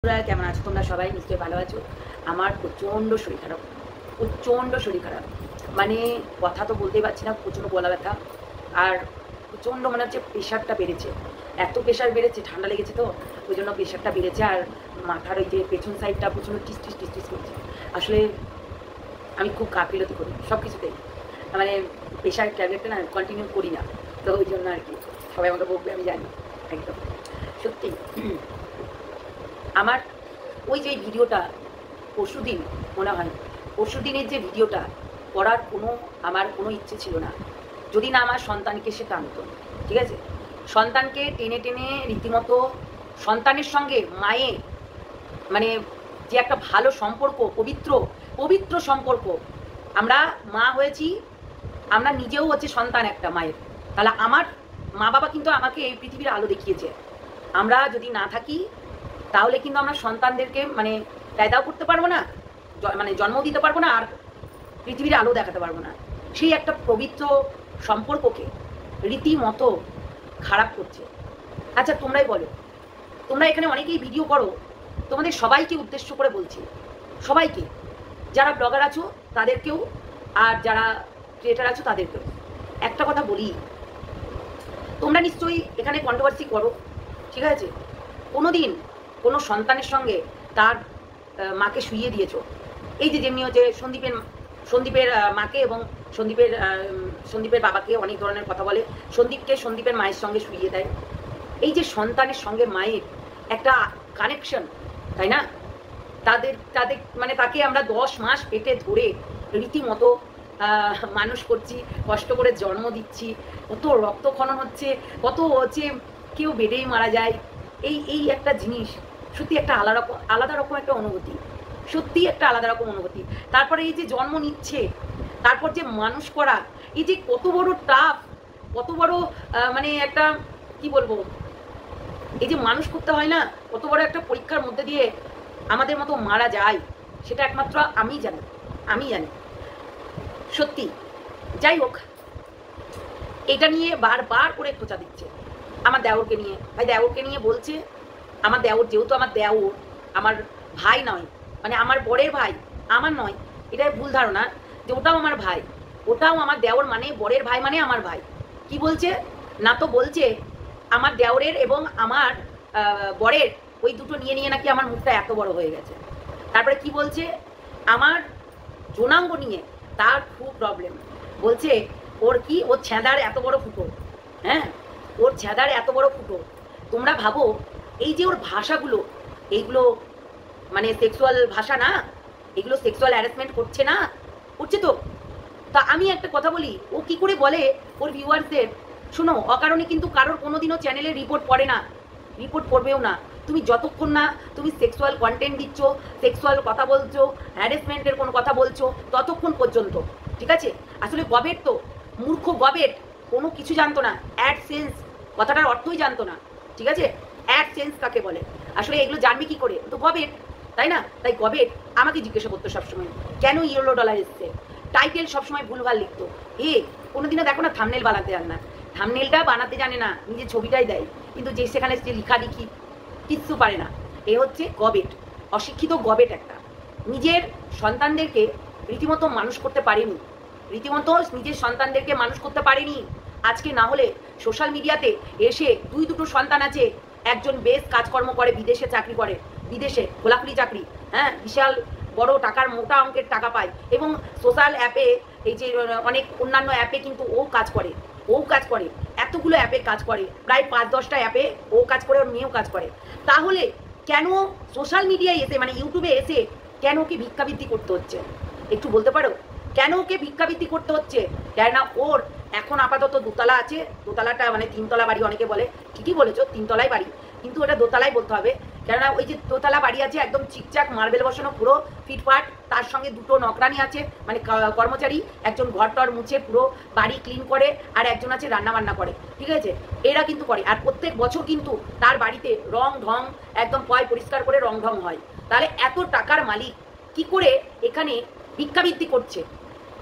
তোমরা কেমন আছো? তোমরা সবাই নিশ্চয়ই ভালো আছো। আমার প্রচণ্ড শরীর খারাপ, প্রচণ্ড শরীর খারাপ। মানে কথা তো বলতেই পারছি না, প্রচণ্ড গলা ব্যথা। আর প্রচণ্ড মনে হচ্ছে প্রেশারটা বেড়েছে। এত প্রেশার বেড়েছে, ঠান্ডা লেগেছে তো ওই জন্য প্রেশারটা বেড়েছে। আর মাথার ওই যে পেছন সাইডটা প্রচণ্ড টিস টিস টিস টিস করছে। আসলে আমি খুব গাফিলতি করি সব কিছুতেই, মানে প্রেশার ট্যাবলেটটা না কন্টিনিউ করি না, তো ওই জন্য আর কি সবাই আমাকে বলবে, আমি জানি। একদম সত্যি আমার ওই যে ভিডিওটা পরশুদিন, মনে হয় পরশুদিনের যে ভিডিওটা করার আমার কোনো ইচ্ছে ছিল না, যদি না আমার সন্তানকে সে টানতো। ঠিক আছে, সন্তানকে টেনে টেনে রীতিমতো সন্তানের সঙ্গে মায়ে, মানে যে একটা ভালো সম্পর্ক, পবিত্র পবিত্র সম্পর্ক, আমরা মা হয়েছি, আমরা নিজেও হচ্ছে সন্তান একটা মায়ের। তাহলে আমার মা বাবা কিন্তু আমাকে এই পৃথিবীর আলো দেখিয়েছে। আমরা যদি না থাকি তাহলে কিন্তু আমরা সন্তানদেরকে মানে পেদাও করতে পারবো না, মানে জন্ম দিতে পারবো না, আর পৃথিবীর আলো দেখাতে পারবো না। সেই একটা পবিত্র সম্পর্ককে রীতিমতো খারাপ করছে। আচ্ছা তোমরাই বলো, তোমরা এখানে অনেকেই ভিডিও করো, তোমাদের সবাইকে উদ্দেশ্য করে বলছি, সবাইকে, যারা ব্লগার আছো তাদেরকেও, আর যারা ক্রিয়েটার আছো তাদেরকেও একটা কথা বলি, তোমরা নিশ্চয়ই এখানে কন্ট্রোভার্সি করো, ঠিক আছে? কোনো দিন কোনো সন্তানের সঙ্গে তার মাকে শুইয়ে দিয়েছো? এই যে যেমনি হচ্ছে সন্দীপের মাকে এবং সন্দীপের বাবাকে অনেক ধরনের কথা বলে, সন্দীপকে সন্দীপের মায়ের সঙ্গে শুইয়ে দেয়। এই যে সন্তানের সঙ্গে মায়ের একটা কানেকশন, তাই না? তাদের তাদের মানে তাকে আমরা 10 মাস পেটে ধরে রীতিমতো মানুষ করছি, কষ্ট করে জন্ম দিচ্ছি, কত রক্তক্ষরণ হচ্ছে, কত হচ্ছে, কেউ বেডেই মারা যায়। এই একটা জিনিস সত্যি একটা আলাদা রকম একটা অনুভূতি, সত্যি একটা আলাদা রকম অনুভূতি। তারপরে এই যে জন্ম নিচ্ছে, তারপর যে মানুষ করা, এই যে কত বড় টাফ, কত বড় মানে একটা কি বলবো, এই যে মানুষ করতে হয় না, কত বড় একটা পরীক্ষার মধ্যে দিয়ে আমাদের মতো মারা যায়, সেটা একমাত্র আমি জানি সত্যি। যাই হোক, এটা নিয়ে বারবার করে খোঁচা দিচ্ছে আমার দেওরকে নিয়ে। ভাই দেওরকে নিয়ে বলছে, আমার দেওর যেহেতু আমার দেওর, আমার ভাই নয়, মানে আমার বরের ভাই, আমার নয়, এটাই ভুল ধারণা যে ওটাও আমার ভাই, ওটাও আমার দেওর, মানে বরের ভাই মানে আমার ভাই। কি বলছে না, তো বলছে আমার দেওরের এবং আমার বরের ওই দুটো নিয়ে নিয়ে নাকি আমার মুখটা এত বড় হয়ে গেছে। তারপরে কি বলছে, আমার যৌনাঙ্গ নিয়ে তার খুব প্রবলেম, বলছে ওর কি, ওর ছেঁদার এত বড় ফুটো, হ্যাঁ ওর ছেঁদার এত বড় ফুটো। তোমরা ভাবো এই যে ওর ভাষাগুলো, এইগুলো মানে সেক্সুয়াল ভাষা না, এগুলো সেক্সুয়াল হ্যারাসমেন্ট করছে না, করছে তো। তা আমি একটা কথা বলি, ও কি করে বলে ওর ভিউয়ার্সদের, শোনো, অকারণে কিন্তু কারোর কোনোদিনও চ্যানেলে রিপোর্ট পড়ে না, রিপোর্ট করবেও না। তুমি যতক্ষণ না তুমি সেক্সুয়াল কন্টেন্ট দিচ্ছ, সেক্সুয়াল কথা বলছো, হ্যারাসমেন্টের কোনো কথা বলছো, ততক্ষণ পর্যন্ত, ঠিক আছে? আসলে গবেট তো, মূর্খ গবেট, কোনো কিছু জানতো না, অ্যাডসেন্স কথাটার অর্থই জানতো না, ঠিক আছে? অ্যাডসেন্স কাকে বলে, আসলে এগুলো জানবে কি করে, তো গবেট, তাই না? তাই গবেট আমাকে জিজ্ঞাসা করতো সবসময় কেন ইয়েলো ডলার এসছে, টাইটেল সবসময় ভুলভাল লিখতো। কোনোদিনও দেখো না থাম্বনেল বানাতে জানে না, থাম্বনেলটা বানাতে জানে না, নিজের ছবিটাই দেয়, কিন্তু যে সেখানে যে লিখালিখি কিচ্ছু পারে না। এ হচ্ছে গবেট, অশিক্ষিত গবেট একটা। নিজের সন্তানদেরকে রীতিমতো মানুষ করতে পারেনি, রীতিমতো নিজের সন্তানদেরকে মানুষ করতে পারেনি। আজকে না হলে সোশ্যাল মিডিয়াতে এসে দুটো সন্তান আছে, একজন বেশ কাজকর্ম করে, বিদেশে চাকরি করে, বিদেশে খোলাখুলি চাকরি, হ্যাঁ বিশাল বড় টাকার, মোটা অঙ্কের টাকা পায়, এবং সোশ্যাল অ্যাপে, এই যে অনেক অন্যান্য অ্যাপে কিন্তু ও কাজ করে, এতগুলো অ্যাপে কাজ করে, প্রায় 5-10টা অ্যাপে ও কাজ করে, ওর মেয়েও কাজ করে। তাহলে কেন সোশ্যাল মিডিয়ায় এসে, মানে ইউটিউবে এসে কেন ওকে ভিক্ষাবৃত্তি করতে হচ্ছে, একটু বলতে পারো? কেন ওকে ভিক্ষাবৃত্তি করতে হচ্ছে? কেননা ওর এখন আপাতত দোতলা আছে, দোতলাটা মানে 3তলা বাড়ি অনেকে বলে, ঠিকই বলেছো 3তলায় বাড়ি, কিন্তু ওটা দোতলায় বলতে হবে, কেননা ওই যে দোতলা বাড়ি আছে একদম চিকচাক মার্বেল বসানো, পুরো ফিটফাট, তার সঙ্গে 2টো নকরানি আছে, মানে কর্মচারী, একজন ঘর টর মুছে পুরো বাড়ি ক্লিন করে, আর একজন আছে রান্না বান্না করে, ঠিক আছে? এরা কিন্তু করে, আর প্রত্যেক বছর কিন্তু তার বাড়িতে রং ঢং একদম পরিষ্কার করে রং ঢং হয়। তাহলে এত টাকার মালিক কি করে এখানে ভিক্ষাবৃত্তি করছে,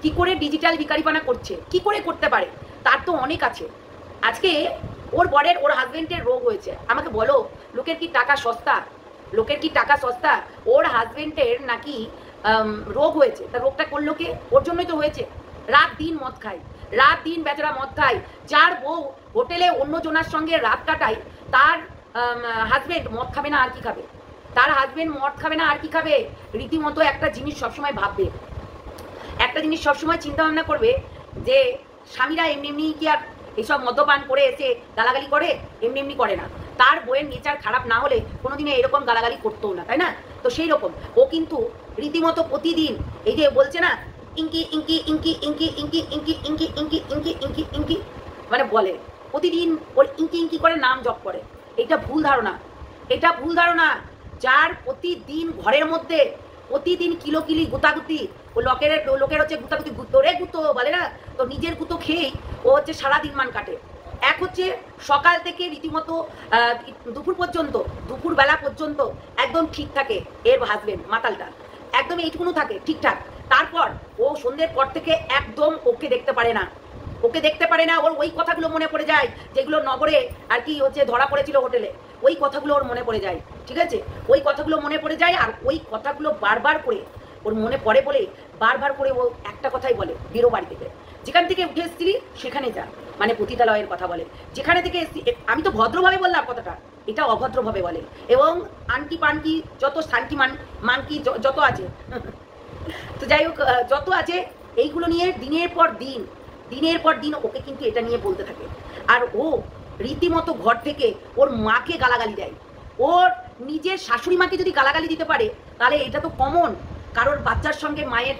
কি করে ডিজিটাল ভিখারিপানা করছে, কি করে করতে পারে? তার তো অনেক আছে। আজকে ওর বরের, ওর হাজবেন্ডের রোগ হয়েছে, আমাকে বলো লোকের কি টাকা সস্তা? লোকের কি টাকা সস্তা? ওর হাজবেন্ডের নাকি রোগ হয়েছে, তা রোগটা করলো কে? ওর জন্যই তো হয়েছে। রাত দিন মদ খায়, রাত দিন বেচারা মদ খায়। যার বউ হোটেলে অন্য জনার সঙ্গে রাত কাটায়, তার হাজবেন্ড মদ খাবে না আর কি খাবে? তার হাজবেন্ড মদ খাবে না আর কি খাবে? রীতিমতো একটা জিনিস সবসময় ভাববে, একটা জিনিস সবসময় চিন্তা ভাবনা করবে যে স্বামীরা এমনি এমনি কি আর এইসব মদ্যপান করে এসে গালাগালি করে? এমনি এমনি করে না। তার বইয়ের নেচার খারাপ না হলে কোনোদিনে এরকম গালাগালি করতেও না, তাই না? তো সেই রকম ও কিন্তু রীতিমতো প্রতিদিন এই যে বলছে না ইঙ্কি ইঙ্কি ইঙ্কি ইঙ্কি ইঙ্কি ইঙ্কি ইঙ্কি ইঙ্কি ইঙ্কি ইঙ্কি ইঙ্কি মানে বলে, প্রতিদিন ওর ইঙ্কি ইঙ্কি করে নাম জপ করে। এটা ভুল ধারণা, এটা ভুল ধারণা। যার প্রতিদিন ঘরের মধ্যে প্রতিদিন কিলো কিলি গুতাগুতি, ও লোকের হচ্ছে গুতাগুতি, গুতোরে গুতো বলে না, তো নিজের গুতো খেয়েই ও হচ্ছে সারাদিন মান কাটে। এক হচ্ছে সকাল থেকে রীতিমতো দুপুর পর্যন্ত, দুপুরবেলা পর্যন্ত একদম ঠিক থাকে এর হাজবেন্ড মাতালটা, একদম এইটুকুনো থাকে ঠিকঠাক। তারপর ও সন্ধ্যের পর থেকে একদম ওকে দেখতে পারে না, ওকে দেখতে পারে না। ওর ওই কথাগুলো মনে পড়ে যায় যেগুলো নগরে আর কি হচ্ছে ধরা পড়েছিল হোটেলে, ওই কথাগুলো ওর মনে পড়ে যায়, ঠিক আছে? ওই কথাগুলো মনে পড়ে যায়, আর ওই কথাগুলো বারবার করে ওর মনে পড়ে বলে বারবার করে ও একটা কথাই বলে, বেরো বাড়ি থেকে, যেখান থেকে উঠে এসেছিলি সেখানে যা, মানে পতিতালয়ের কথা বলে। যেখানে থেকে এসেছি, আমি তো ভদ্রভাবে বললাম কথাটা, এটা অভদ্রভাবে বলে। এবং আনকি পানকি যত শান্তি মানকি যত আছে তো যাই হোক, যত আছে এইগুলো নিয়ে দিনের পর দিন ওকে কিন্তু এটা নিয়ে বলতে থাকে। আর ও রীতিমতো ঘর থেকে ওর মাকে গালাগালি দেয়। ওর নিজের শাশুড়ি মাকে যদি গালাগালি দিতে পারে, তাহলে এটা তো কমন, কারোর বাচ্চার সঙ্গে মায়ের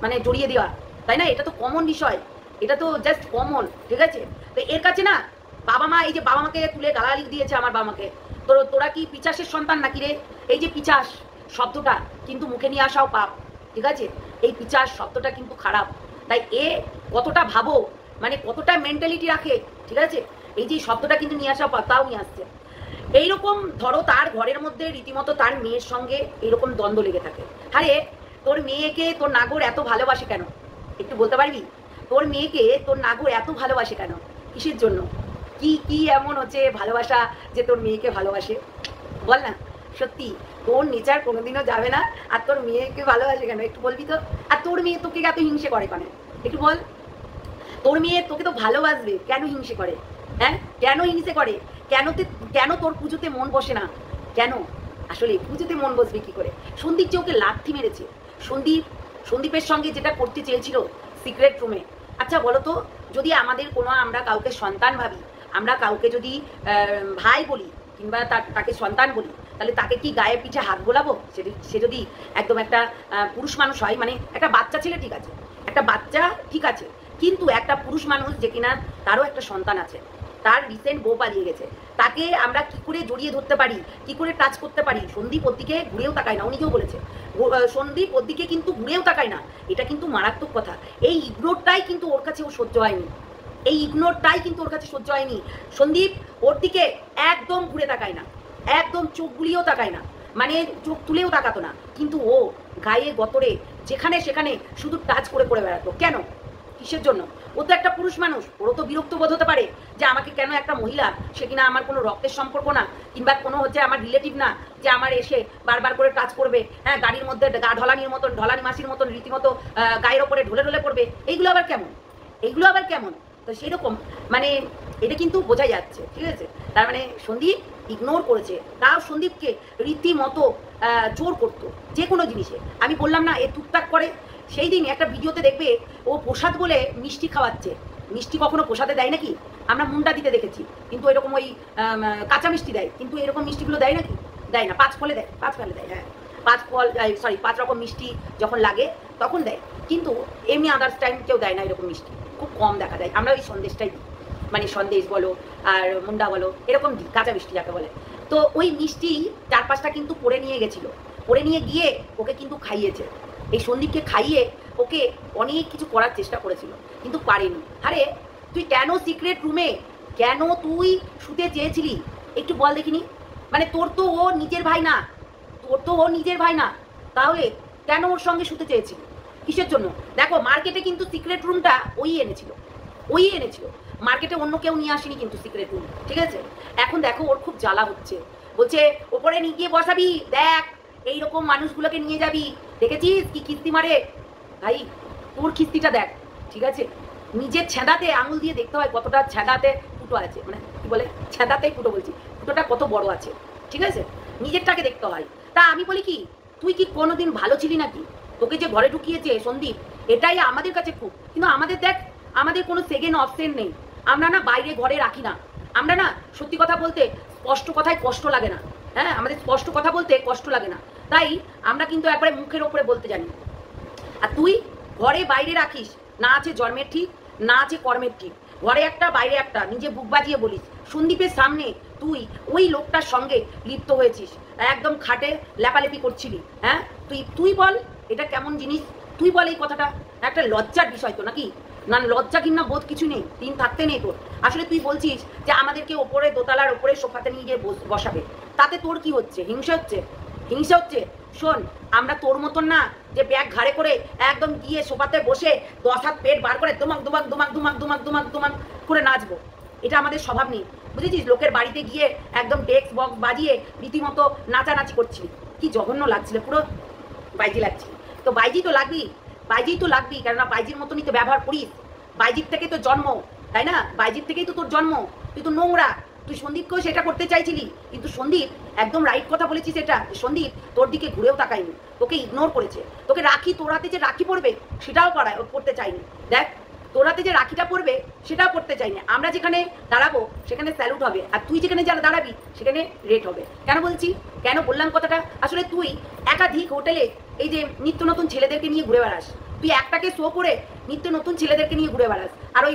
মানে জড়িয়ে দেওয়া, তাই না? এটা তো কমন বিষয়, এটা তো জাস্ট কমন, ঠিক আছে? তো এর কাছে না বাবা মা, এই যে বাবা মাকে তুলে গালাগালি দিয়েছে আমার বাবা মাকে, তোরা কি পিচাসের সন্তান নাকি রে? এই যে পিচাস শব্দটা কিন্তু মুখে নিয়ে আসাও পাপ, ঠিক আছে? এই পিচাস শব্দটা কিন্তু খারাপ। তাই এ কতটা ভাবো, মানে কতটা মেন্টালিটি রাখে, ঠিক আছে? এই যে শব্দটা কিন্তু নিয়ে আসা পাপ, তাও নিয়ে আসছে। এইরকম ধরো তার ঘরের মধ্যে রীতিমতো তার মেয়ের সঙ্গে এরকম দ্বন্দ্ব লেগে থাকে। আরে তোর মেয়েকে তোর নাগর এত ভালোবাসে কেন? একটু বলতে পারবি? তোর মেয়েকে তোর নাগর এত ভালোবাসে কেন? কিসের জন্য? কি কি এমন হচ্ছে ভালোবাসা যে তোর মেয়েকে ভালোবাসে? বল না, সত্যি তোর নেচার কোনোদিনও যাবে না। আর তোর মেয়েকে ভালোবাসে কেন একটু বলবি তো? আর তোর মেয়ে তোকে এত হিংসে করে কেন একটু বল? তোর মেয়ে তোকে তো ভালোবাসবে, কেন হিংসে করে? হ্যাঁ, কেন হিংসে করে? কেন তোর পুজোতে মন বসে না? কেন? আসলে পুজোতে মন বসবে কি করে? সন্দীপ যে ওকে লাথি মেরেছে, সন্দীপের সঙ্গে যেটা করতে চেয়েছিল সিক্রেট রুমে। আচ্ছা বলো তো, যদি আমাদের কোনো, আমরা কাউকে সন্তান ভাবি, আমরা কাউকে যদি ভাই বলি কিংবা তাকে সন্তান বলি, তাহলে তাকে কি গায়ে পিঠে হাত বোলাবো? সে যদি একদম একটা পুরুষ মানুষ হয়, মানে একটা বাচ্চা ছেলে ঠিক আছে, একটা বাচ্চা ঠিক আছে, কিন্তু একটা পুরুষ মানুষ যে কিনা তারও একটা সন্তান আছে, তার রিসেন্ট বউ পালিয়ে গেছে, তাকে আমরা কি করে জড়িয়ে ধরতে পারি, কি করে টাচ করতে পারি? সন্দীপ ওর দিকে ঘুরেও তাকায় না, ও নিজেও বলেছে সন্দীপ ওর দিকে কিন্তু ঘুরেও তাকায় না। এটা কিন্তু মারাত্মক কথা। এই ইগনোরটাই কিন্তু ওর কাছে ও সহ্য হয়নি, এই ইগনোরটাই কিন্তু ওর কাছে সহ্য হয়নি। সন্দীপ ওর দিকে একদম ঘুরে তাকায় না, একদম চোখ গুলিয়েও তাকায় না, মানে চোখ তুলেও তাকাতো না, কিন্তু ও গায়ে গতরে যেখানে সেখানে শুধু টাচ করে করে বেড়াতো। কেন? কিসের জন্য? ও তো একটা পুরুষ মানুষ, ওরও তো বিরক্ত বোধ হতে পারে যে আমাকে কেন একটা মহিলা, সে কিনা আমার কোনো রক্তের সম্পর্ক না কিংবা কোনো হচ্ছে আমার রিলেটিভ না, যে আমার এসে বারবার করে টাচ করবে, হ্যাঁ, গাড়ির মধ্যে গা ঢলানির মতন, ঢলানি মাসির মতন রীতিমতো গায়ের ওপরে ঢলে ঢলে পড়বে। এইগুলো আবার কেমন? এইগুলো আবার কেমন? তো সেরকম মানে এটা কিন্তু বোঝা যাচ্ছে, ঠিক আছে? তার মানে সন্দীপ ইগনোর করেছে, তাও সন্দীপকে রীতিমতো জোর করতো যে কোনো জিনিসে। আমি বললাম না এ টুকটাক করে, সেই দিন একটা ভিডিওতে দেখবে ও প্রসাদ বলে মিষ্টি খাওয়াচ্ছে। মিষ্টি কখনো প্রসাদে দেয় নাকি? আমরা মুন্ডা দিতে দেখেছি, কিন্তু এরকম ওই কাঁচা মিষ্টি দেয়, কিন্তু এরকম মিষ্টিগুলো দেয় নাকি? দেয় না। 5 ফলে দেয়, 5 ফলে দেয়, হ্যাঁ 5 ফল, সরি 5 রকম মিষ্টি যখন লাগে তখন দেয়, কিন্তু এমনি আদার্স টাইম কেউ দেয় না এরকম মিষ্টি, খুব কম দেখা যায়। আমরা ওই সন্দেশটাই দিই, মানে সন্দেশ বলো আর মুন্ডা বলো এরকম দিই, কাঁচা মিষ্টি যাকে বলে। তো ওই মিষ্টি 4-5টা কিন্তু পরে নিয়ে গেছিলো, পরে নিয়ে গিয়ে ওকে কিন্তু খাইয়েছে। এই সন্দীপকে খাইয়ে ওকে অনেক কিছু করার চেষ্টা করেছিল, কিন্তু পারেনি। আরে তুই কেন সিক্রেট রুমে, কেন তুই শুতে চেয়েছিলি একটু বল দেখিনি? মানে তোর তো ও নিজের ভাই না, তাহলে কেন ওর সঙ্গে শুতে চেয়েছিলি? কিসের জন্য? দেখো মার্কেটে কিন্তু সিক্রেট রুমটা ওই এনেছিল, মার্কেটে অন্য কেউ নিয়ে আসেনি কিন্তু সিক্রেট রুম, ঠিক আছে? এখন দেখো ওর খুব জ্বালা হচ্ছে, বলছে ওপরে নিয়ে গিয়ে বসাবি, দেখ এইরকম মানুষগুলোকে নিয়ে যাবি, দেখেছিস কি কিস্তি মারে। ভাই তোর কিস্তিটা দেখ, ঠিক আছে? নিজের ছেঁদাতে আঙুল দিয়ে দেখতে হয় কতটা ছেঁদাতে ফুটো আছে, মানে কি বলে ছেঁদাতেই ফুটো বলছি, ফুটোটা কত বড় আছে, ঠিক আছে? নিজেরটাকে দেখতে হয়। তা আমি বলি কি, তুই কি কোনোদিন ভালো ছিলি নাকি? তোকে যে ঘরে ঢুকিয়েছে সন্দীপ, এটাই আমাদের কাছে খুব, কিন্তু আমাদের দেখ, আমাদের কোনো সেকেন্ড অপশন নেই। আমরা না বাইরে ঘরে রাখি না, আমরা না সত্যি কথা বলতে স্পষ্ট কথায় কষ্ট লাগে না, হ্যাঁ আমাদের স্পষ্ট কথা বলতে কষ্ট লাগে না, তাই আমরা কিন্তু একবারে মুখের ওপরে বলতে জানি। আর তুই ঘরে বাইরে রাখিস, না আছে জন্মের ঠিক, না আছে কর্মের ঠিক, ঘরে একটা বাইরে একটা, নিজে বুক বাজিয়ে বলিস। সন্দীপের সামনে তুই ওই লোকটার সঙ্গে লিপ্ত হয়েছিস, একদম খাটে লেপালেপি করছিলি, হ্যাঁ? তুই বল এটা কেমন জিনিস? তুই বল এই কথাটা, একটা লজ্জার বিষয় তো নাকি? না লজ্জা কিংবা বোধ কিছু নেই, দিন থাকতে নেই তোর। আসলে তুই বলছিস যে আমাদেরকে ওপরে দোতলার ওপরে সোফাতে নিয়ে গিয়ে বসাবে, তাতে তোর কি হচ্ছে? হিংসা হচ্ছে? হিংসা হচ্ছে? শোন, আমরা তোর মতন না যে ব্যাগ ঘাড়ে করে একদম গিয়ে সোফাতে বসে 10 হাত পেট বার করে দুমাক দুমাক দুমাক দুমাক দুমাক দুমাক দুমাক করে নাচবো, এটা আমাদের স্বভাব নেই, বুঝেছিস? লোকের বাড়িতে গিয়ে একদম ডেস্ক বক্স বাজিয়ে রীতিমতো নাচানাচি করছিলি, কি জঘন্য লাগছিল, পুরো বাইজি লাগছিল। তো বাইজি তো লাগবি, বাইজি তো লাগবি, কেননা বাইজির মতনই তো ব্যবহার করিস, বাইজির থেকে তো জন্ম, তাই না? বাইজির থেকেই তো তোর জন্ম, তুই তো নোংরা। তুই সন্দীপকেও সেটা করতে চাইছিলি, কিন্তু সন্দীপ একদম রাইট কথা বলেছিস, এটা সন্দীপ তোর দিকে ঘুরেও তাকায়নি, তোকে ইগনোর করেছে। তোকে রাখি, তোর হাতে যে রাখি পড়বে সেটাও করতে চাইনি। দেখ তোর হাতে যে রাখিটা পড়বে সেটাও করতে চাইনি। আমরা যেখানে দাঁড়াবো সেখানে স্যালুট হবে, আর তুই যেখানে যারা দাঁড়াবি সেখানে রেট হবে। কেন বলছি, কেন বললাম কথাটা? আসলে তুই একাধিক হোটেলে এই যে নিত্য নতুন ছেলেদেরকে নিয়ে ঘুরে বেড়াস, তুই একটাকে শো করে নিত্য নতুন ছেলেদেরকে নিয়ে ঘুরে বেড়াস, আর ওই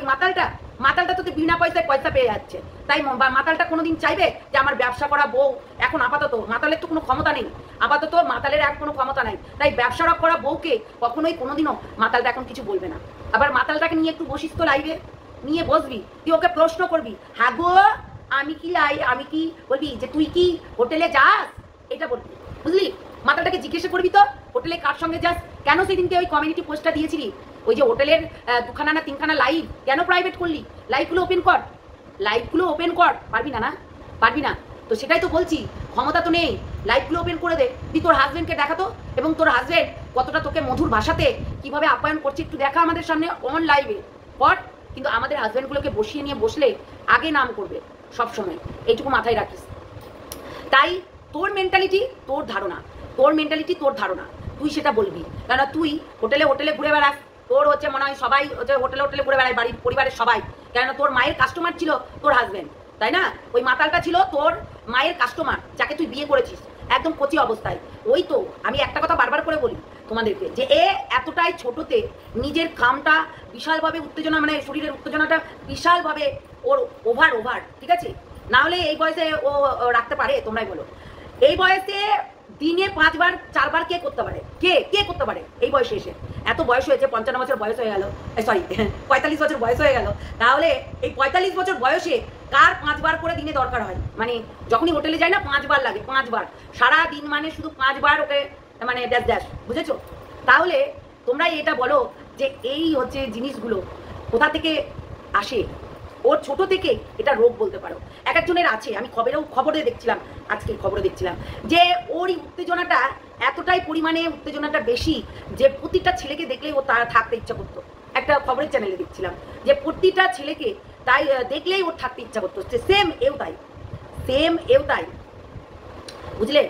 মাতালটা তোকে বিনা পয়সায় পয়সা পেয়ে যাচ্ছে। তাই মাতালটা কোনোদিন চাইবে যে আমার ব্যবসা করা বউ, এখন আপাতত মাতালের তো কোনো ক্ষমতা নেই, আপাতত মাতালের আর কোনো ক্ষমতা নাই, তাই ব্যবসা করা বউকে কখনোই কোনোদিনও মাতালটা এখন কিছু বলবে না। আবার মাতালটাকে নিয়ে একটু বসিস তো লাইভে, নিয়ে বসবি, তুই ওকে প্রশ্ন করবি, হ্যাঁ গো আমি কি বলবি যে তুই কি হোটেলে যাস, এটা বলবি, বুঝলি? মাতালটাকে জিজ্ঞাসা করবি তো হোটেলে কার সঙ্গে যাস। কেন সেদিনকে ওই কমিউনিটি পোস্টটা দিয়েছিলি, ওই যে হোটেলের 2খানা না 3খানা লাইভ কেন প্রাইভেট করলি? লাইভগুলো ওপেন কর, লাইভগুলো ওপেন কর। পারবি না? না পারবি না তো সেটাই তো বলছি, ক্ষমতা তো নেই, লাইভগুলো ওপেন করে দে। তুই তোর হাজবেন্ডকে দেখাতো, এবং তোর হাজবেন্ড কতটা তোকে মধুর ভাষাতে কিভাবে আপ্যায়ন করছে একটু দেখা আমাদের সামনে অন লাইভে কর। কিন্তু আমাদের হাজবেন্ডগুলোকে বসিয়ে নিয়ে বসলে আগে নাম করবে সবসময়, এইটুকু মাথায় রাখিস। তাই তোর মেন্টালিটি তোর ধারণা, তোর মেন্টালিটি তোর ধারণা, তুই সেটা বলবি। কেননা তুই হোটেলে ঘুরে বেড়াস, তোর হচ্ছে মনে হয় সবাই হচ্ছে হোটেলে ঘুরে বেড়ায়, বাড়ির পরিবারের সবাই। কেননা তোর মায়ের কাস্টমার ছিল তোর হাজবেন্ড, তাই না? ওই মাতালটা ছিল তোর মায়ের কাস্টমার, যাকে তুই বিয়ে করেছিস একদম কচি অবস্থায়। ওই তো আমি একটা কথা বারবার করে বলি তোমাদেরকে, যে এ এতটাই ছোটতে নিজের কামটা বিশালভাবে উত্তেজনা, মানে শরীরের উত্তেজনাটা বিশালভাবে ওর ওভার, ঠিক আছে? না হলে এই বয়সে ও রাখতে পারে? তোমরাই বলো, এই বয়সে দিনে 5বার 4বার কে করতে পারে? কে করতে পারে এই বয়সে এসে? এত বয়স হয়েছে, 55 বছর বয়স হয়ে গেল, সরি 45 বছর বয়স হয়ে গেল, তাহলে এই 45 বছর বয়সে কার 5বার করে দিনে দরকার হয়? মানে যখনই হোটেলে যায় না 5বার লাগে, 5বার সারা দিন, মানে শুধু 5বার ওকে মানে ড্যাশ, বুঝেছো? তাহলে তোমরা এটা বলো যে এই হচ্ছে জিনিসগুলো কোথা থেকে আসে? ওর ছোট থেকে এটা রোগ বলতে পারো, এক একজনের আছে। আমি খবরে দেখছিলাম, আজকে খবরে দেখছিলাম যে ওর উত্তেজনাটা এতটাই পরিমাণে উত্তেজনাটা বেশি যে প্রতিটা ছেলেকে দেখলেই ও তার থাকতে ইচ্ছা করতো। একটা খবরের চ্যানেলে দেখছিলাম যে প্রতিটা ছেলেকে তাই দেখলেই ওর থাকতে ইচ্ছা করতো। সেম এও তাই, বুঝলে?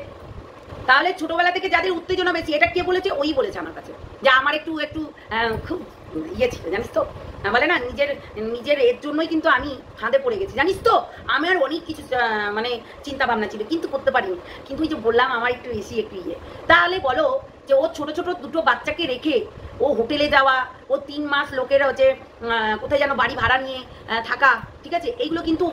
তাহলে ছোটবেলা থেকে যাদের উত্তেজনা বেশি, এটা কে বলেছে? ওই বলেছে আমার কাছে, যে আমার একটু খুব ইয়ে ছিল, জানিস তো, বলে না নিজের এর জন্যই কিন্তু আমি ফাঁদে পড়ে গেছি, জানিস তো। আমার অনেক কিছু মানে চিন্তা ভাবনা ছিল, কিন্তু করতে পারিনি। কিন্তু ওই যে বললাম আমার একটু একটু ইয়ে। তাহলে বলো যে ও ছোট দুটো বাচ্চাকে রেখে ও হোটেলে যাওয়া, ও 3 মাস লোকের হচ্ছে কোথায় যেন বাড়ি ভাড়া নিয়ে থাকা, ঠিক আছে? এইগুলো কিন্তু ও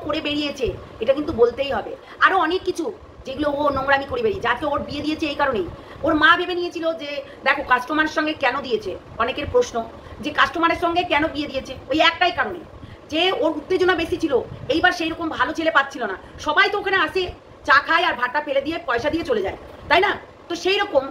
করে বেরিয়েছে, এটা কিন্তু বলতেই হবে। আরও অনেক কিছু যেগুলো ও নোংরামি করে বেরিয়েছে। আজকে ওর বিয়ে দিয়েছে এই কারণেই, ওর মা ভেবে নিয়েছিল যে দেখো কাস্টমারের সঙ্গে কেন দিয়েছে, অনেকের প্রশ্ন যে কাস্টমারের সঙ্গে কেন বিয়ে দিয়েছে, ওই একটাই কারণে যে ওর উত্তেজনা বেশি ছিল। এইবার সেই রকম ভালো ছেলে পাচ্ছিল না, সবাই তো ওখানে আসে, চা খায় আর ভাতটা ফেলে দিয়ে পয়সা দিয়ে চলে যায়, তাই না? তো সেই রকম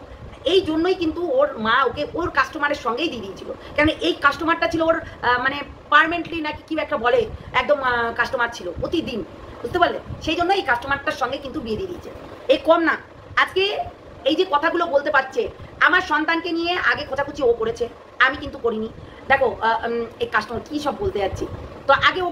এই জন্যই কিন্তু ওর মা ওকে ওর কাস্টমারের সঙ্গেই দিয়ে দিয়েছিল। কেন এই কাস্টমারটা ছিল ওর মানে পার্মানেন্টলি নাকি কি একটা বলে, একদম কাস্টমার ছিল প্রতিদিন। বুঝতে পারলে? সেই জন্য এই কাস্টমারটার সঙ্গে কিন্তু বিয়ে দিয়ে দিয়েছে। এই কম না, আজকে এই যে কথাগুলো বলতে পারছে, আমার সন্তানকে নিয়ে আগে খোঁচাখুচি ও করেছে, আমি কিন্তু করিনি। দেখো এই কাস্টমার কী সব বলতে যাচ্ছি, তো আগে ও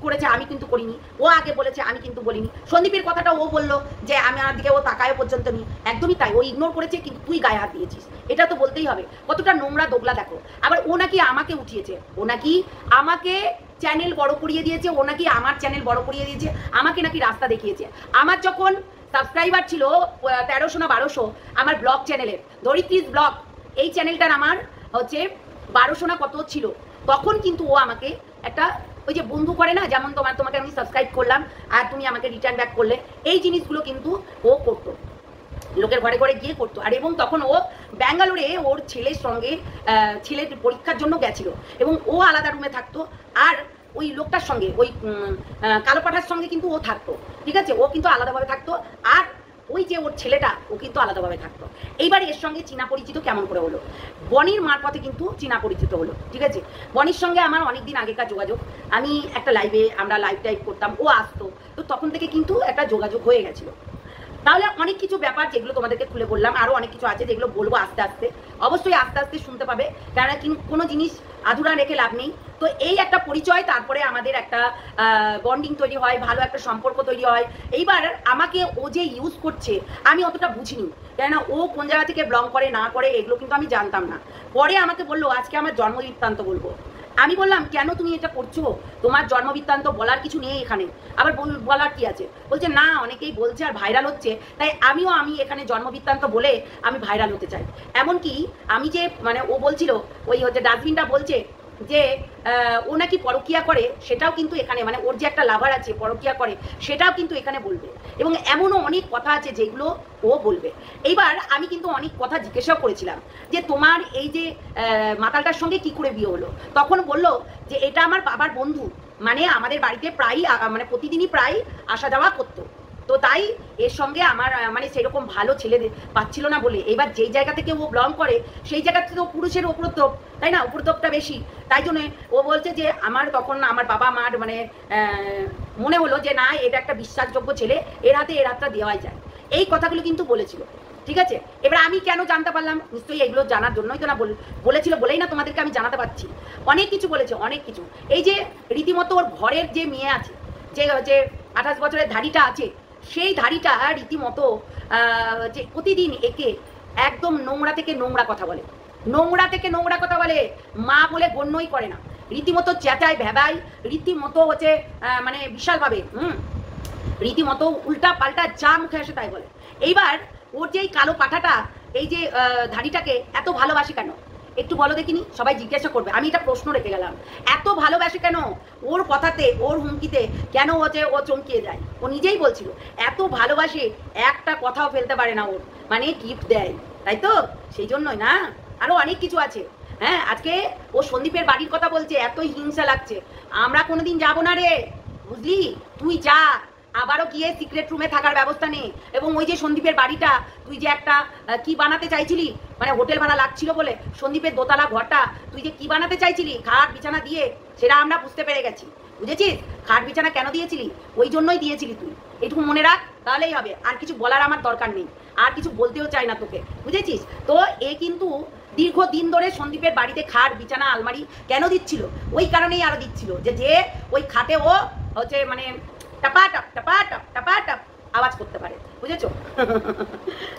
করেছে, আমি কিন্তু করিনি। ও আগে বলেছে, আমি কিন্তু বলিনি। সন্দীপের কথাটা ও বললো যে আমি আমার দিকে ও তাকায় পর্যন্ত নি, একদমই তাই। ও ইগনোর করেছে, কিন্তু তুই গায়ে হাত দিয়েছিস, এটা তো বলতেই হবে। কতটা নোংরা দোগলা দেখো। আবার ও নাকি আমাকে উঠিয়েছে, ও নাকি আমাকে চ্যানেল বড় করিয়ে দিয়েছে, ও নাকি আমার চ্যানেল বড় করিয়ে দিয়েছে, আমাকে নাকি রাস্তা দেখিয়েছে। আমার যখন সাবস্ক্রাইবার ছিল 1300 না 1200 আমার ব্লগ চ্যানেলের, ধরিত্রীজ ব্লগ, এই চ্যানেলটার আমার হচ্ছে 1200 না কত ছিল, তখন কিন্তু ও আমাকে একটা ওই যে বন্ধু করে না, যেমন তোমাকে আমি সাবস্ক্রাইব করলাম আর তুমি আমাকে রিটার্ন ব্যাক করলে, এই জিনিসগুলো কিন্তু ও করতো, লোকের ঘরে ঘরে গিয়ে করতো। আর এবং তখন ও ব্যাঙ্গালোরে ওর ছেলের সঙ্গে ছেলের পরীক্ষার জন্য গেছিল, এবং ও আলাদা রুমে থাকতো, আর ওই লোকটার সঙ্গে ওই কালো পাঠার সঙ্গে কিন্তু ও থাকতো, ঠিক আছে? ও কিন্তু আলাদাভাবে থাকতো, আর ওই যে ওর ছেলেটা ও কিন্তু আলাদাভাবে থাকতো। এইবার এর সঙ্গে চীনা পরিচিত কেমন করে হলো? বনির মারফতে কিন্তু চীনা পরিচিত হলো, ঠিক আছে? বনির সঙ্গে আমার অনেকদিন আগেকার যোগাযোগ, আমি একটা আমরা লাইভ টাইপ করতাম, ও আসতো, তো তখন থেকে কিন্তু একটা যোগাযোগ হয়ে গেছিলো। তাহলে অনেক কিছু ব্যাপার যেগুলো তোমাদেরকে খুলে বললাম, আরও অনেক কিছু আছে যেগুলো বলবো আস্তে আস্তে, অবশ্যই আস্তে আস্তে শুনতে পাবে, কেননা কোনো জিনিস আধুরা রেখে লাভ নেই। তো এই একটা পরিচয়, তারপরে আমাদের একটা বন্ডিং তৈরি হয়, ভালো একটা সম্পর্ক তৈরি হয়। এইবার আমাকে ও যে ইউজ করছে আমি অতটা বুঝিনি, কেননা ও কোন জায়গা থেকে ব্লং করে না করে এগুলো কিন্তু আমি জানতাম না। পরে আমাকে বললো আজকে আমার জন্মবৃত্তান্ত বলবো। আমি বললাম কেন তুমি এটা করছো, তোমার জন্মবৃত্তান্ত বলার কিছু নেই এখানে, আবার বলার কি আছে? বলছে না অনেকেই বলছে আর ভাইরাল হচ্ছে, তাই আমি এখানে জন্মবৃত্তান্ত বলে আমি ভাইরাল হতে চাই। এমনকি আমি যে মানে ও বলছিল ওই হচ্ছে ডাস্টবিনটা বলছে যে ও নাকি পরকিয়া করে, সেটাও কিন্তু এখানে মানে ওর যে একটা লাভার আছে পরকিয়া করে, সেটাও কিন্তু এখানে বলবে, এবং এমনও অনেক কথা আছে যেগুলো ও বলবে। এইবার আমি কিন্তু অনেক কথা জিজ্ঞাসাও করেছিলাম যে তোমার এই যে মাতালটার সঙ্গে কি করে বিয়ে হলো, তখন বললো যে এটা আমার বাবার বন্ধু, মানে আমাদের বাড়িতে প্রায়ই মানে প্রতিদিনই প্রায় আসা যাওয়া করতো, তো তাই এর সঙ্গে আমার মানে সেরকম ভালো ছেলে পাচ্ছিল না বলে, এবার যেই জায়গা থেকে ও ব্লং করে সেই জায়গা থেকে তো পুরুষের উপদ্রব, তাই না? উপদ্রবটা বেশি, তাই জন্যে ও বলছে যে আমার তখন আমার বাবা মার মানে মনে হলো যে না এটা একটা বিশ্বাসযোগ্য ছেলে, এর হাতটা দেওয়াই যায়, এই কথাগুলো কিন্তু বলেছিল, ঠিক আছে? এবার আমি কেন জানতে পারলাম? নিশ্চয়ই এগুলো জানার জন্যই তো না বলেছিল, বলেই না তোমাদেরকে আমি জানাতে পারছি। অনেক কিছু বলেছে, অনেক কিছু। এই যে রীতিমতো ওর ঘরের যে মেয়ে আছে, যে 28 বছরের ধাড়িটা আছে, সেই ধাড়িটা রীতিমতো যে প্রতিদিন একে একদম নোংরা থেকে নোংরা কথা বলে, নোংরা থেকে নোংরা কথা বলে, মা বলে গণ্যই করে না, রীতিমতো চেঁচায় ভেবায়, রীতিমতো হচ্ছে মানে বিশালভাবে রীতিমতো উল্টা পাল্টা যা মুখে আসে তাই বলে। এইবার ওর যে এই কালো পাঠাটা এই যে ধাড়িটাকে এত ভালোবাসে কেন একটু বলো দেখিনি? সবাই জিজ্ঞাসা করবে, আমি এটা প্রশ্ন রেখে গেলাম, এত ভালোবাসে কেন? ওর কথাতে ওর হুমকিতে কেন হচ্ছে ও চমকিয়ে যায়? ও নিজেই বলছিল এত ভালোবাসে, একটা কথাও ফেলতে পারে না ওর, মানে গিফট দেয়, তাই তো? সেই জন্যই না, আরো অনেক কিছু আছে। হ্যাঁ, আজকে ও সন্দীপের বাড়ির কথা বলছে, এতই হিংসা লাগছে, আমরা কোনোদিন যাবো না রে, বুঝলি? তুই যা, আবারও গিয়ে সিক্রেট রুমে থাকার ব্যবস্থা নেই। এবং ওই যে সন্দীপের বাড়িটা তুই যে একটা কি বানাতে চাইছিলি, মানে হোটেল ভাড়া লাগছিল বলে সন্দীপের দোতলা ঘরটা তুই যে কি বানাতে চাইছিলি খাট বিছানা দিয়ে, সেটা আমরা বুঝতে পেরে গেছি, বুঝেছিস? খাট বিছানা কেন দিয়েছিলি? ওই জন্যই দিয়েছিলি তুই, এটুকু মনে রাখ, তাহলেই হবে। আর কিছু বলার আমার দরকার নেই, আর কিছু বলতেও চাই না তোকে, বুঝেছিস? তো এ কিন্তু দীর্ঘদিন ধরে সন্দীপের বাড়িতে খাট বিছানা আলমারি কেন দিচ্ছিল? ওই কারণেই আরো দিচ্ছিল যে ওই খাটে ও হচ্ছে মানে টাপাটাপ টাপাটাপ টাপাটাপ আওয়াজ করতে পারে, বুঝেছো?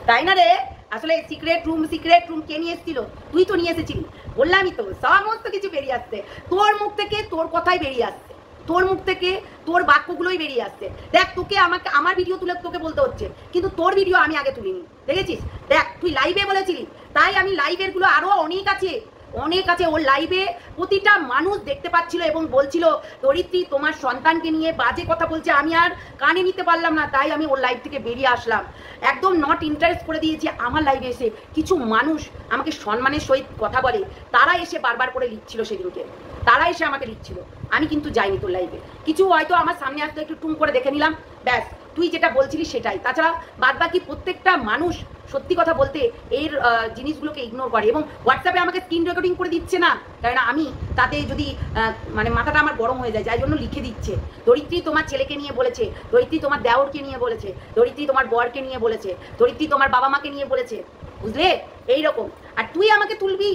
তাই না রে? আসলে সিক্রেট রুম কে নিয়ে এসেছিল? তুই তো নিয়ে এসেছিলি, বললামই তো, সমস্ত কিছু বেরিয়ে আসছে তোর মুখ থেকে, তোর কথাই বেরিয়ে আসছে, তোর মুখ থেকে তোর বাক্যগুলোই বেরিয়ে আসছে। দেখ, তোকে আমার ভিডিও তুলে তোকে বলতে হচ্ছে, কিন্তু তোর ভিডিও আমি আগে তুলিনি, দেখেছিস? দেখ, তুই লাইভে বলেছিলি, তাই আমি লাইভের গুলো আরো অনেক আছে ওর লাইভে প্রতিটা মানুষ দেখতে পাচ্ছিল এবং বলছিল ধরিত্রী তোমার সন্তানকে নিয়ে বাজে কথা বলছে, আমি আর কানে নিতে পারলাম না, তাই আমি ওর লাইভ থেকে বেরিয়ে আসলাম, একদম নট ইন্টারেস্ট করে দিয়েছি। আমার লাইভে এসে কিছু মানুষ আমাকে সম্মানের সহিত কথা বলে, তারা এসে বারবার করে লিখছিল, সেদিনকে তারা এসে আমাকে লিখছিল, আমি কিন্তু যাইনি তোর লাইভে। কিছু হয়তো আমার সামনে আসতে একটু টুম করে দেখে নিলাম, ব্যাস তুই যেটা বলছিলি সেটাই। তাছাড়া বাদবাকি প্রত্যেকটা মানুষ সত্যি কথা বলতে এর জিনিসগুলোকে ইগনোর করে এবং হোয়াটসঅ্যাপে আমাকে স্ক্রিন রেকর্ডিং করে দিচ্ছে না, কারণ আমি তাতে যদি মানে মাথাটা আমার গরম হয়ে যায়, যাই জন্য লিখে দিচ্ছে। ধরিত্রী তোমার ছেলেকে নিয়ে বলেছে, ধরিত্রী তোমার দেওরকে নিয়ে বলেছে, ধরিত্রী তোমার বরকে নিয়ে বলেছে, ধরিত্রী তোমার বাবা মাকে নিয়ে বলেছে, বুঝলে? এইরকম। আর তুই আমাকে তুলবি,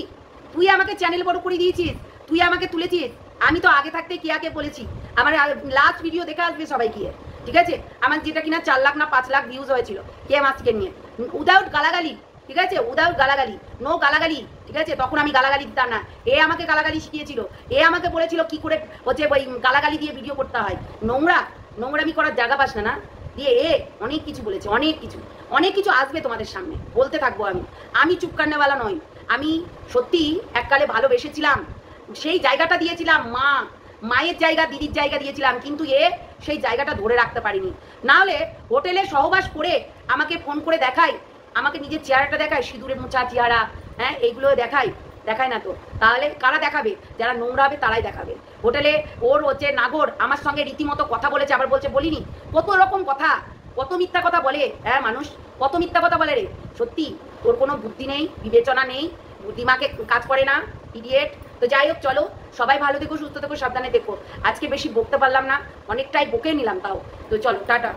তুই আমাকে চ্যানেল বড় করে দিয়েছিস, তুই আমাকে তুলেছিস। আমি তো আগে থাকতে কিয়াকে বলেছি, আমার লাস্ট ভিডিও দেখে আসবে সবাই গিয়ে, ঠিক আছে? আমার যেটা কিনা 4 লাখ না 5 লাখ ভিউজ হয়েছিল কে মাসকে নিয়ে, উইদাউট গালাগালি, ঠিক আছে? উইদাউট গালাগালি, নো গালাগালি, ঠিক আছে? তখন আমি গালাগালি দিতাম না, এ আমাকে গালাগালি শিখিয়েছিল, এ আমাকে বলেছিল কি করে হচ্ছে ওই গালাগালি দিয়ে ভিডিও করতে হয়। নোংরামি করার জায়গা পাস না না দিয়ে এ অনেক কিছু বলেছে, অনেক কিছু আসবে তোমাদের সামনে, বলতে থাকবো। আমি চুপ কান্নেওয়ালা নই। আমি সত্যি এককালে ভালোবেসেছিলাম, সেই জায়গাটা দিয়েছিলাম, মায়ের জায়গা, দিদির জায়গা দিয়েছিলাম, কিন্তু এ সেই জায়গাটা ধরে রাখতে পারিনি। না হলে হোটেলে সহবাস করে আমাকে ফোন করে দেখায়, আমাকে নিজের চেহারাটা দেখায়, সিঁদুরে মোছা চেহারা, হ্যাঁ এইগুলো দেখায় না তো। তাহলে কারা দেখাবে? যারা নোংরা হবে তারাই দেখাবে। হোটেলে ওর হচ্ছে নাগর আমার সঙ্গে রীতিমতো কথা বলেছে, আবার বলছে বলিনি। কত রকম কথা, কত মিথ্যা কথা বলে, হ্যাঁ মানুষ কত মিথ্যা কথা বলে রে। সত্যি ওর কোনো বুদ্ধি নেই, বিবেচনা নেই, দিমাগে কাজ করে না, ইডিয়েট। তো যাই হোক, চলো সবাই ভালো থেকো, সুস্থ থেকো, সাবধানে থেকো। আজকে বেশি বকতে পারলাম না, অনেকটাই বকে নিলাম তাও। তো চলো টাটা।